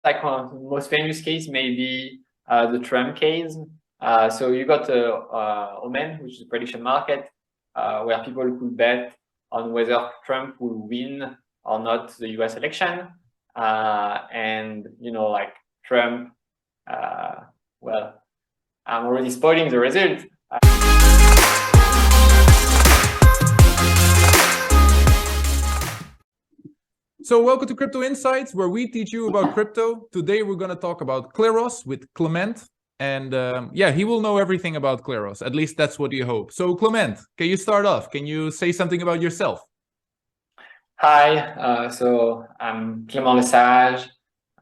like one of the most famous case, maybe the Trump case. So you got Omen, which is a prediction market, where people could bet on whether Trump will win or not the US election. And, like Trump, well, I'm already spoiling the result. So welcome to Crypto Insights, where we teach you about crypto. Today we're going to talk about Kleros with Clement. And yeah, he will know everything about Kleros. At least that's what you hope. So Clement, can you start off? Can you say something about yourself? Hi, so I'm Clement.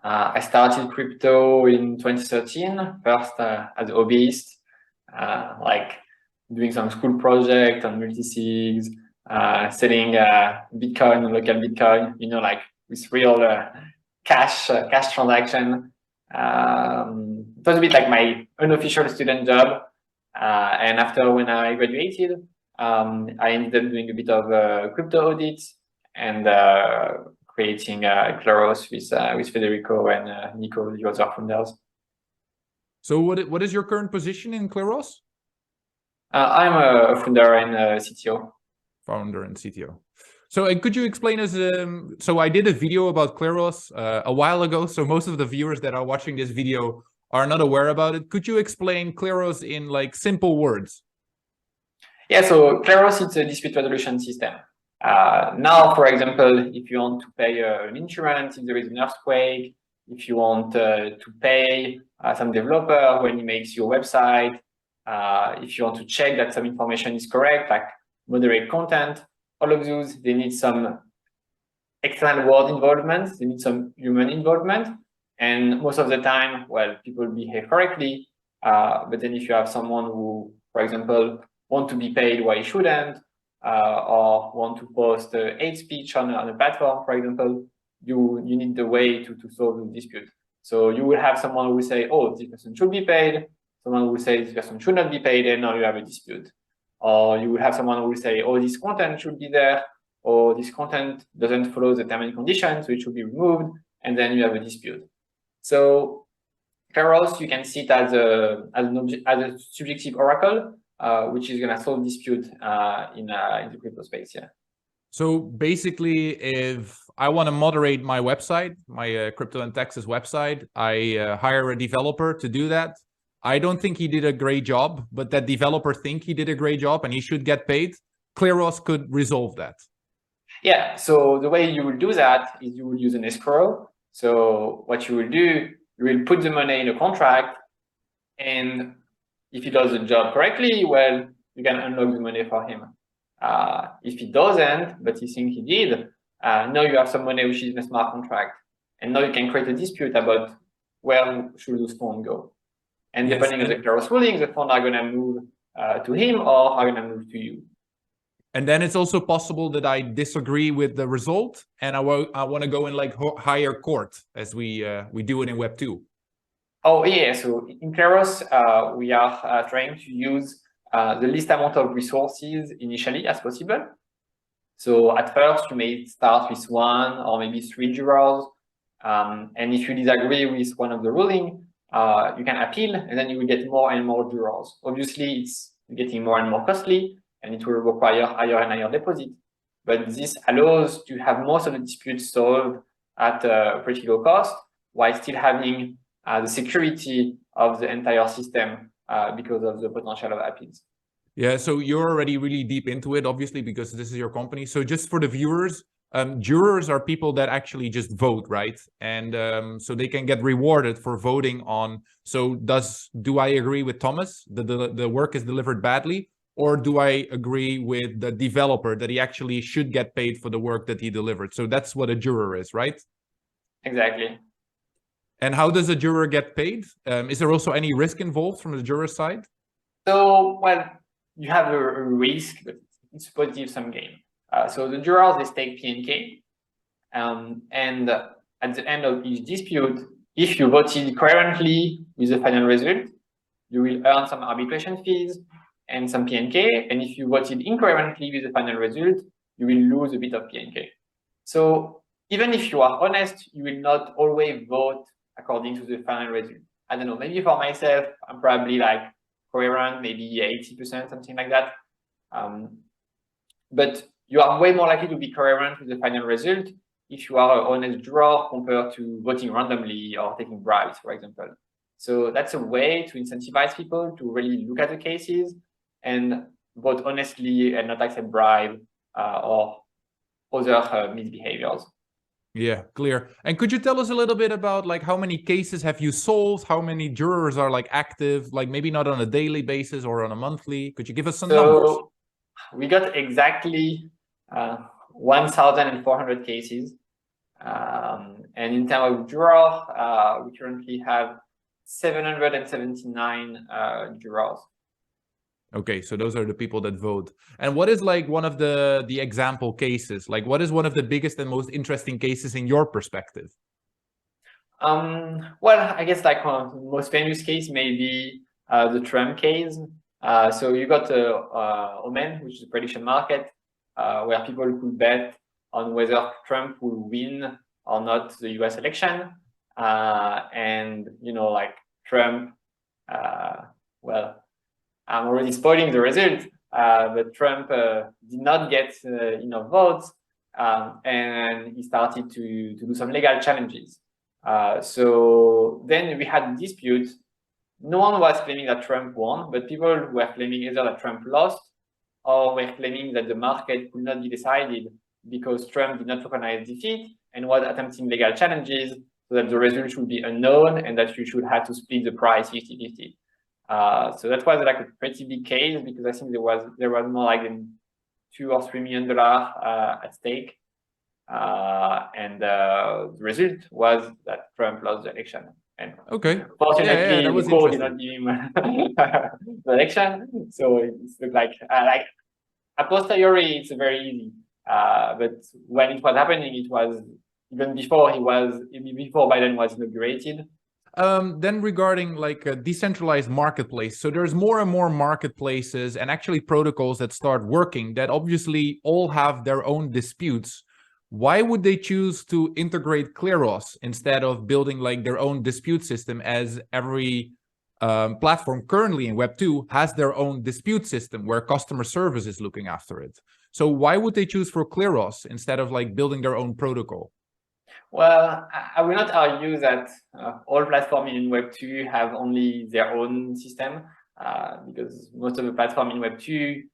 I started crypto in 2013, first as a hobbyist, like doing some school project on multi-sigs, selling Bitcoin, local Bitcoin, like with real cash transaction. It was a bit like my unofficial student job. And after when I graduated, I ended up doing a bit of crypto audits and creating Kleros with Federico and Nico, the other founders. So what is your current position in Kleros? I'm a founder and CTO. Founder and CTO. So could you explain us, so I did a video about Kleros a while ago, so most of the viewers that are watching this video are not aware about it. Could you explain Kleros in like simple words? Yeah, so Kleros is a dispute resolution system. Now, for example, if you want to pay an insurance, if there is an earthquake, if you want to pay some developer when he makes your website, if you want to check that some information is correct, like moderate content, all of those, they need some external world involvement, they need some human involvement. And most of the time, well, people behave correctly. But then if you have someone who, for example, want to be paid why he shouldn't, or want to post hate speech on a platform, for example, you need the way to solve the dispute. So you will have someone who will say, oh, this person should be paid. Someone will say this person should not be paid, and now you have a dispute. Or you will have someone who will say, oh, this content should be there, or this content doesn't follow the term and conditions, so it should be removed, and then you have a dispute. So Kleros, you can see it as a subjective oracle, which is going to solve dispute in the crypto space. Yeah. So basically, if I want to moderate my website, my Crypto and Taxes website, I hire a developer to do that. I don't think he did a great job, but that developer think he did a great job and he should get paid. Kleros could resolve that. Yeah, so the way you will do that is you will use an escrow. So what you will do, you will put the money in a contract, and if he does the job correctly, well, you can unlock the money for him. If he doesn't, but you think he did, now you have some money which is in a smart contract. And now you can create a dispute about where should those funds go. And depending on the Kleros ruling, the funds are going to move to him or are going to move to you. And then it's also possible that I disagree with the result and I want to go in like higher court as we do it in Web 2. Oh, yeah. So in Kleros, we are trying to use the least amount of resources initially as possible. So at first, you may start with 1 or maybe 3 jurors. And if you disagree with one of the ruling, you can appeal, and then you will get more and more jurors. Obviously, it's getting more and more costly, and it will require higher and higher deposit. But this allows to have most of the disputes solved at a pretty low cost, while still having the security of the entire system because of the potential of appeals. Yeah, so you're already really deep into it, obviously, because this is your company. So just for the viewers, jurors are people that actually just vote, right? And so they can get rewarded for voting on. So do I agree with Thomas that the work is delivered badly? Or do I agree with the developer that he actually should get paid for the work that he delivered? So that's what a juror is, right? Exactly. And how does a juror get paid? Is there also any risk involved from the juror side? So, well, you have a risk, but it's a positive sum game. So the jurors, they stake PNK. And at the end of each dispute, if you voted coherently with the final result, you will earn some arbitration fees and some PNK. And if you voted incoherently with the final result, you will lose a bit of PNK. So even if you are honest, you will not always vote according to the final result. I don't know, maybe for myself, I'm probably like coherent, maybe 80%, something like that. But you are way more likely to be coherent with the final result if you are an honest juror compared to voting randomly or taking bribes, for example. So that's a way to incentivize people to really look at the cases and vote honestly and not accept bribe or other misbehaviors. Yeah, clear. And could you tell us a little bit about like how many cases have you solved? How many jurors are like active, like maybe not on a daily basis or on a monthly? Could you give us some numbers? We got exactly 1,400 cases. And in terms of jurors, we currently have 779 jurors. Okay, so those are the people that vote. And what is like one of the example cases? Like what is one of the biggest and most interesting cases in your perspective? Well, I guess like one of the most famous case may be the Trump case. So you got Oman, which is a prediction market, where people could bet on whether Trump will win or not the US election. And, you know, like Trump, well, I'm already spoiling the result, but Trump did not get enough votes, and he started to do some legal challenges. So then we had disputes. No one was claiming that Trump won, but people were claiming either that Trump lost or were claiming that the market could not be decided because Trump did not recognize defeat and was attempting legal challenges so that the result should be unknown and that you should have to split the price 50-50. So that was like a pretty big case because I think there was more like $2 or $3 million at stake. And the result was that Trump lost the election. And okay, fortunately, that was the court did not give him the election. So it's like a posteriori, it's very easy. But when it was happening, it was even before Biden was inaugurated. Then regarding like a decentralized marketplace, so there's more and more marketplaces and actually protocols that start working that obviously all have their own disputes. Why would they choose to integrate Kleros instead of building like their own dispute system, as every platform currently in Web 2 has their own dispute system where customer service is looking after it? So why would they choose for Kleros instead of like building their own protocol? Well, I will not argue that all platforms in Web 2 have only their own system, because most of the platforms in Web 2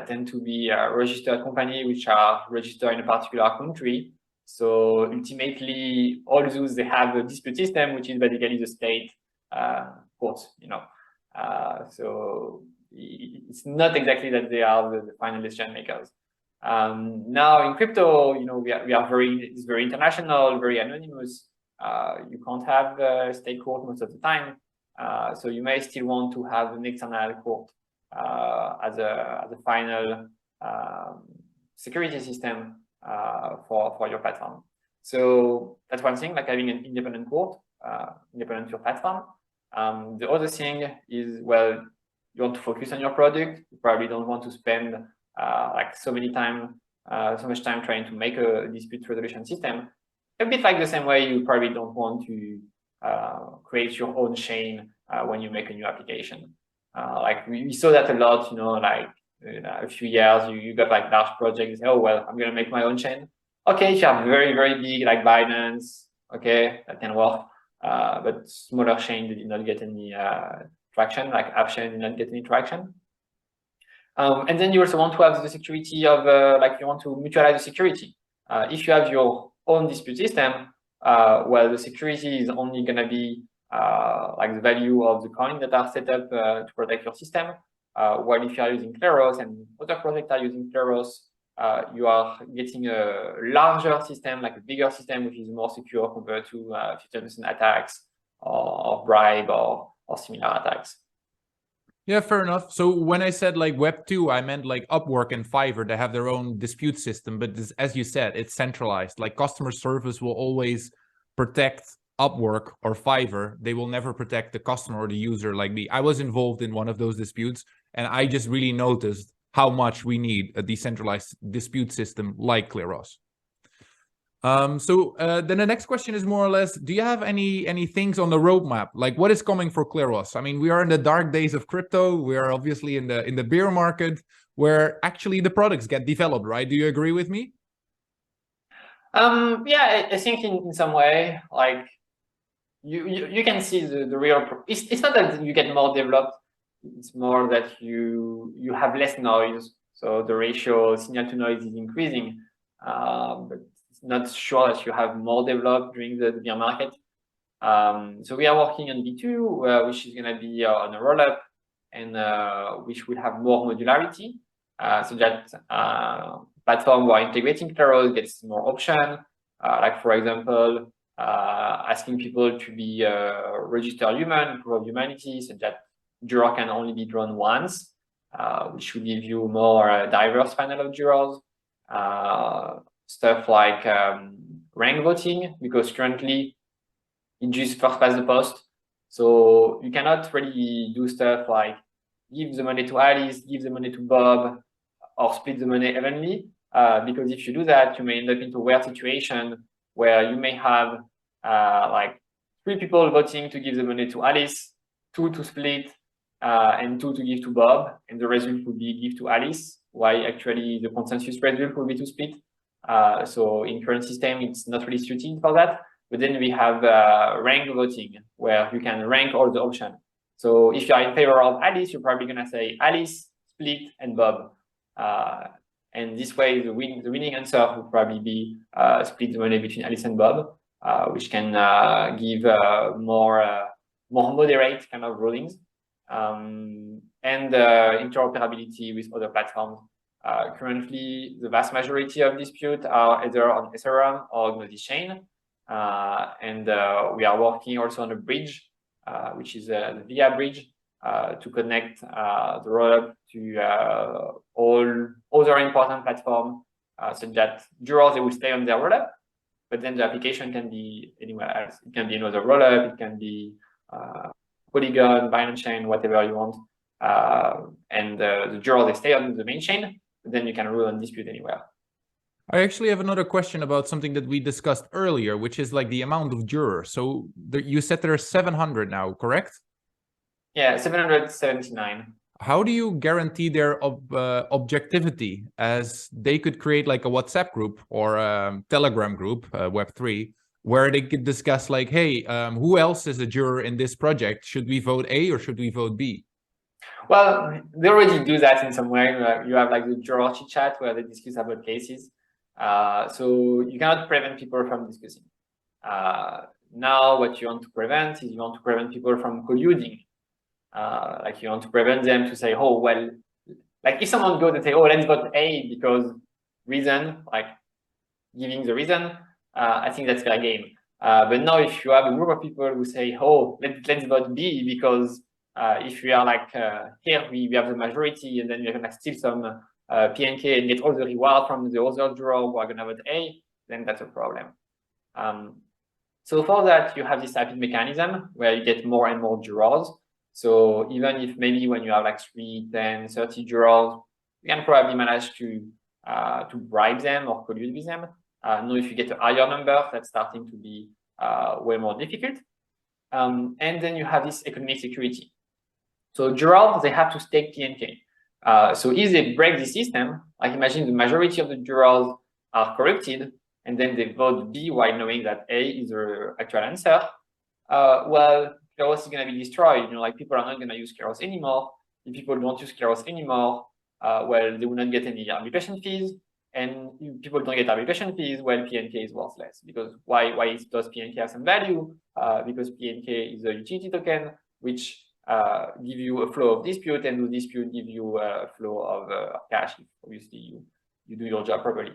tend to be registered companies which are registered in a particular country. So ultimately, all those, they have a dispute system, which is basically the state court, you know. So it's not exactly that they are the final decision makers. Now in crypto, you know, it's very international, very anonymous. You can't have a state court most of the time. So you may still want to have an external court as a final security system for your platform. So that's one thing, like having an independent court, independent to your platform. The other thing is, well, you want to focus on your product. You probably don't want to spend like so much time trying to make a dispute resolution system. A bit like the same way you probably don't want to create your own chain when you make a new application. Like we saw that a lot, you know, like a few years, you got like large projects. Oh, well, I'm going to make my own chain. Okay, if you have very, very big like Binance, okay, that can work. But smaller chain did not get any traction, like AppChain did not get any traction. And then you also want to have the security of, like you want to mutualize the security. If you have your own dispute system, well, the security is only going to be like the value of the coin that are set up to protect your system. While if you are using Kleros and other projects are using Kleros, you are getting a larger system, like a bigger system, which is more secure compared to 50% attacks or bribe or similar attacks. Yeah, fair enough. So when I said like Web 2, I meant like Upwork and Fiverr, they have their own dispute system. But this, as you said, it's centralized. Like customer service will always protect Upwork or Fiverr. They will never protect the customer or the user like me. I was involved in one of those disputes, and I just really noticed how much we need a decentralized dispute system like Kleros. Then the next question is more or less, do you have any things on the roadmap? Like what is coming for Kleros? I mean, we are in the dark days of crypto. We are obviously in the bear market where actually the products get developed, right? Do you agree with me? Yeah, I think in some way, like you can see the real. It's not that you get more developed. It's more that you have less noise. So the ratio signal to noise is increasing, but it's not sure that you have more developed during the bear market. So we are working on B2, which is going to be on a rollup, and which will have more modularity, so that platform where integrating Kleros gets more option. Like for example, asking people to be registered human, proof of humanity, so that juror can only be drawn once, which will give you more diverse panel of jurors. Stuff like rank voting, because currently it just first past the post. So you cannot really do stuff like give the money to Alice, give the money to Bob, or split the money evenly. Because if you do that, you may end up into a weird situation where you may have like 3 people voting to give the money to Alice, 2 to split, and 2 to give to Bob, and the result would be give to Alice, why actually the consensus result will be to split. So in current system, it's not really suited for that. But then we have rank voting, where you can rank all the options. So if you are in favor of Alice, you're probably going to say Alice, split, and Bob. And this way, the winning answer would probably be split the money between Alice and Bob, which can give more moderate kind of rulings. And interoperability with other platforms. Currently, the vast majority of disputes are either on Ethereum or Gnosis chain. And we are working also on a bridge, which is the VIA bridge, to connect the rollup to all other important platforms, so that jurors, they will stay on their rollup, but then the application can be anywhere else. It can be another rollup, it can be Polygon, Binance chain, whatever you want. And the jurors, they stay on the main chain, but then you can rule on dispute anywhere. I actually have another question about something that we discussed earlier, which is like the amount of jurors. So you said there are 700 now, correct? Yeah, 779. How do you guarantee their objectivity, as they could create like a WhatsApp group or a Telegram group, Web3, where they could discuss like, hey, who else is a juror in this project? Should we vote A or should we vote B? Well, they already do that in some way. You have like the juror chit chat where they discuss about cases. So you cannot prevent people from discussing. Now, what you want to prevent is you want to prevent people from colluding. Like you want to prevent them to say, oh, well, like if someone goes and say, oh, let's vote A because reason, like giving the reason, I think that's fair game. But now if you have a group of people who say, oh, let's vote B because if we are like here, we have the majority and then we're gonna steal some PNK and get all the reward from the other juror who are going to vote A, then that's a problem. So for that, you have this typing mechanism where you get more and more jurors. So even if maybe when you have like 3, 10, 30 jurors, you can probably manage to bribe them or collude with them. Now, if you get a higher number, that's starting to be way more difficult. And then you have this economic security. So jurors, they have to stake PNK. So if they break the system, like imagine the majority of the jurors are corrupted, and then they vote B while knowing that A is the actual answer, well, Kleros is going to be destroyed. You know, like people are not going to use Kleros anymore. If people don't use Kleros anymore, well, they will not get any arbitration fees. And if people don't get arbitration fees, well, PNK is worthless. Because why does PNK have some value? Because PNK is a utility token, which give you a flow of dispute, and the dispute give you a flow of cash if obviously you do your job properly.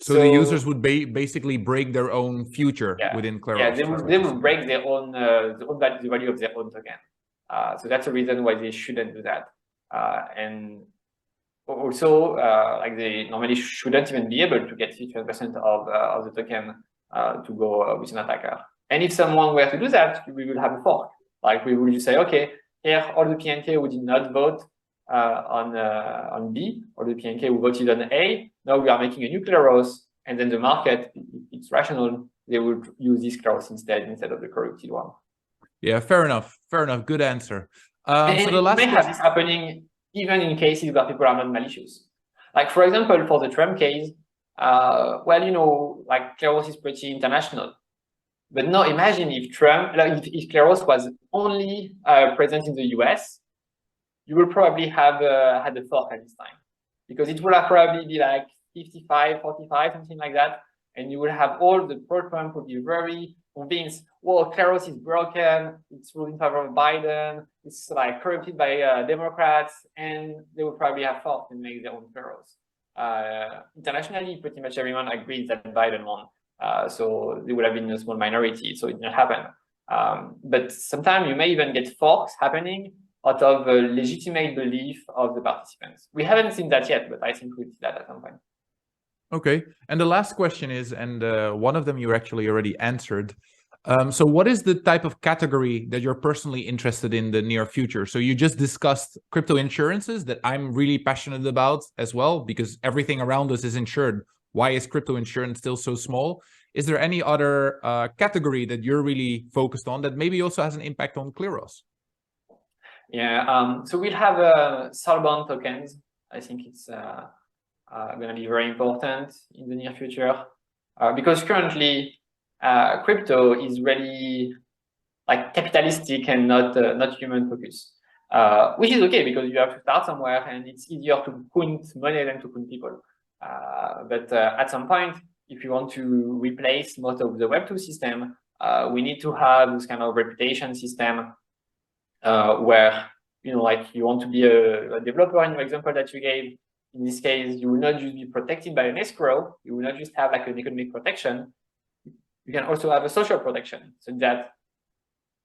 So the users would basically break their own future within Kleros. Yeah, they will break their own the value of their own token. So that's the reason why they shouldn't do that. And also, like they normally shouldn't even be able to get 50% of the token to go with an attacker. And if someone were to do that, we will have a fork. Like we will just say, okay, here all the PNK who did not vote on B, or the PNK who voted on A, now we are making a new Kleros, and then the market, if it's rational, they would use this Kleros instead of the corrupted one. Yeah, fair enough. Fair enough. Good answer. And so the last may have this happening even in cases where people are not malicious. Like, for example, for the Trump case, well, you know, like Kleros is pretty international. But now imagine if Trump, like if Kleros was only present in the US, you will probably have had a fork at this time, because it would have probably be like 55, 45, something like that. And you will have all the pro-Trump would be very convinced, well, Kleros is broken, it's ruled in favor of Biden, it's like corrupted by Democrats, and they will probably have forked and make their own Kleros. Internationally, pretty much everyone agrees that Biden won. So they would have been a small minority, so it didn't happen. But sometimes you may even get forks happening out of a legitimate belief of the participants. We haven't seen that yet, but I think we'll see that at some point. Okay, and the last question is, and one of them you actually already answered. So what is the type of category that you're personally interested in the near future? So you just discussed crypto insurances that I'm really passionate about as well, because everything around us is insured. Why is crypto insurance still so small? Is there any other category that you're really focused on that maybe also has an impact on Kleros? Yeah, so we'll have soul-bound tokens. I think it's going to be very important in the near future, because currently crypto is really like capitalistic and not human focused, which is okay because you have to start somewhere and it's easier to print money than to print people. But at some point, if you want to replace most of the Web2 system, we need to have this kind of reputation system where, you know, like you want to be a developer in your example that you gave. In this case, you will not just be protected by an escrow. You will not just have like an economic protection. You can also have a social protection, so that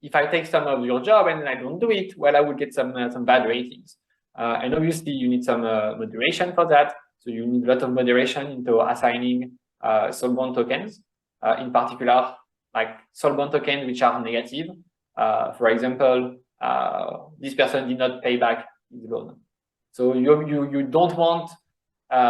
if I take some of your job and I don't do it, well, I will get some bad ratings. And obviously, you need some moderation for that. So you need a lot of moderation into assigning soul-bound tokens, in particular, like soul-bound tokens which are negative. For example, this person did not pay back his loan. So you don't want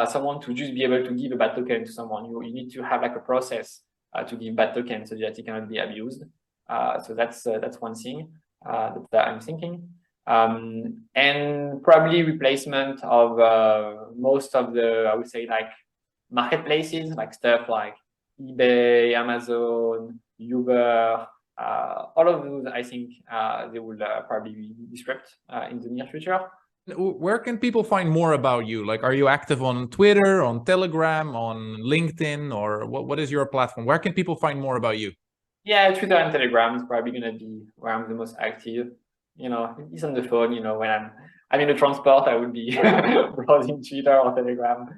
someone to just be able to give a bad token to someone. You need to have like a process to give bad tokens so that it cannot be abused. So that's one thing that I'm thinking. And probably replacement of most of the, I would say, like marketplaces, like stuff like eBay, Amazon, Uber, all of those, I think they will probably be disrupt in the near future. Where can people find more about you? Like, are you active on Twitter, on Telegram, on LinkedIn, or what is your platform? Where can people find more about you? Yeah, Twitter and Telegram is probably going to be where I'm the most active. You know, it's on the phone, you know, when I'm in the transport, I would be browsing Twitter or Telegram.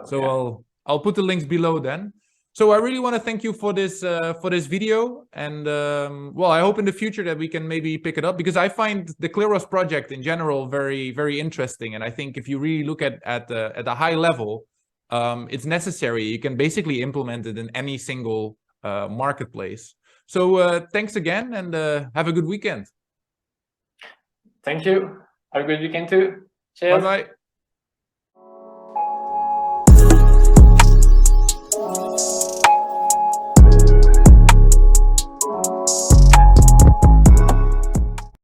So yeah. I'll put the links below then. So I really want to thank you for this video, and well, I hope in the future that we can maybe pick it up, because I find the Kleros project in general very, very interesting, and I think if you really look at a high level, it's necessary. You can basically implement it in any single marketplace. So thanks again, and have a good weekend. Thank you. Have a good weekend too. Cheers. Bye bye.